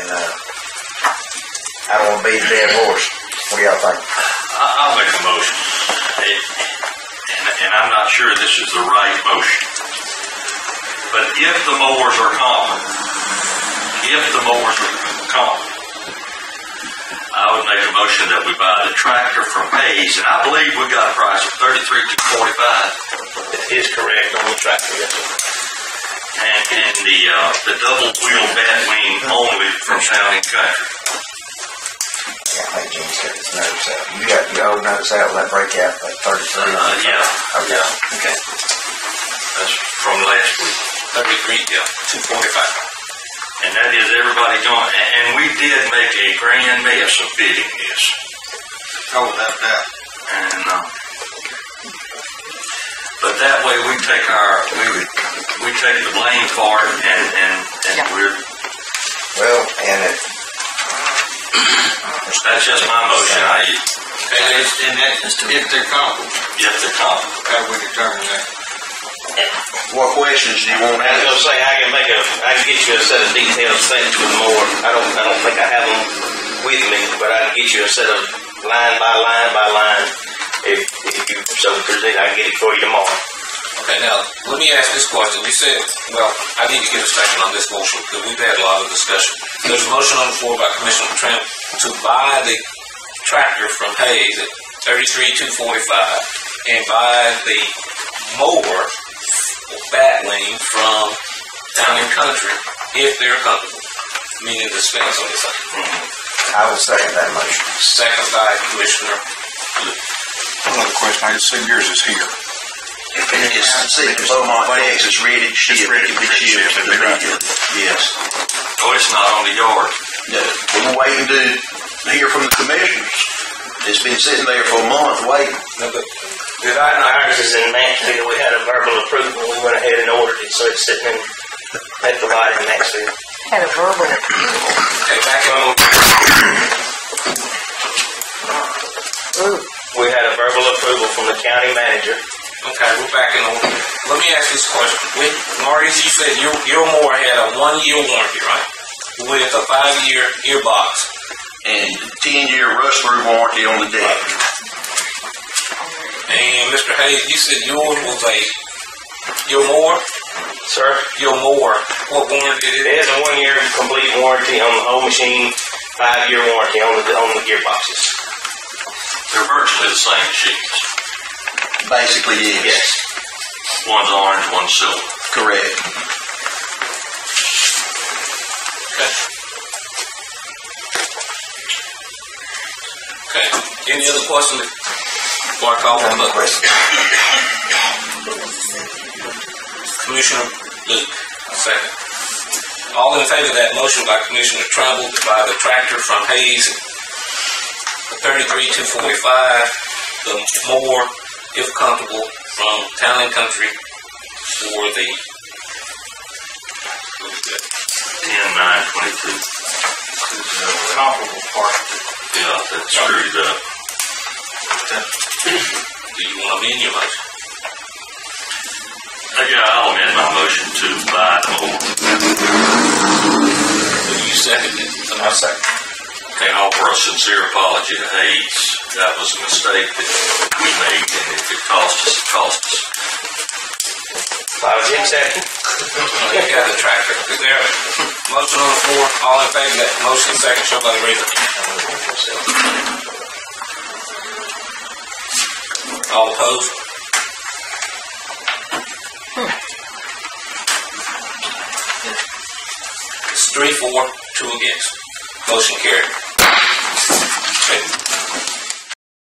and I don't want to beat a dead horse. What do y'all think? I'll make a motion. And I'm not sure this is the right motion. But if the mowers are common, I would make a motion that we buy the tractor from Hayes, and I believe we got a price of $33,245. It is correct on the tractor, yes, sir. And the double wheel Batwing only from Town and Country. Yeah, I think James got his notes out. You got your old notes out with that breakout, like 33? Yeah. Okay. Yeah. Okay. That's from last week. 245. And that is everybody going. And we did make a grand mess of bidding this. Oh, without doubt. And but that way we take the blame for it, and we're. Well, and That's just my motion. And that's if they're comparable. If they're comparable. How do we determine that? what questions do you want to I was ask? going to say I can get you a set of detailed sets with more. I don't think I have them with me, but I can get you a set of line by line by line. If you so proceed, I can get it for you tomorrow. Okay, now, let me ask this question. We said, well, I need to get a second on this motion because we've had a lot of discussion. There's a motion on the floor by Commissioner Tramp to buy the tractor from Hayes at $33,245 and buy the mower Batwing from Town and Country if they're comfortable, meaning the expense on this thing. I will second that motion. Second by Commissioner Luke. Another question. I just said yours is here. It's Beaumont, Texas, ready to ship. Yes. Oh, it's not on the yard. No, we're waiting to hear from the commissioners. It's been sitting there for a month waiting. Ours is in Maxfield. We had a verbal approval. We went ahead and ordered it, so it's sitting at the lot in Maxfield. Had a verbal approval. Okay, back on. We had a verbal approval from the county manager. Okay, we're back in order. Let me ask this question. Marty, you said your mower had a 1-year warranty, right? With a 5-year gearbox. And 10-year rust-proof warranty on the deck. And Mr. Hayes, you said yours was your mower? Sir? Your mower. What warranty did It has a 1-year complete warranty on the whole machine, 5-year warranty on the gearboxes. They're virtually the same machines. Basically, yes. One's orange, one's silver. Correct. Okay. Any other questions before I call for the question? Commissioner Luke, second. All in favor of that motion by Commissioner Trumbull to buy the tractor from Hayes for $33,245, the mower, if comfortable, from Town and Country for the 10-9-22. Comparable part. Yeah, that's screwed up. do you want to amend your motion? Yeah, I'll amend my motion to buy the mower. Do you second it? I'll second. And offer a sincere apology to Hayes. That was a mistake that we made, and if it cost us, it cost us. Apology accepted. You got the tractor. Is there a motion on the floor? All in favor of that motion, second, show by the reader. All opposed? It's 3-4, 2 against. Motion carried. Okay.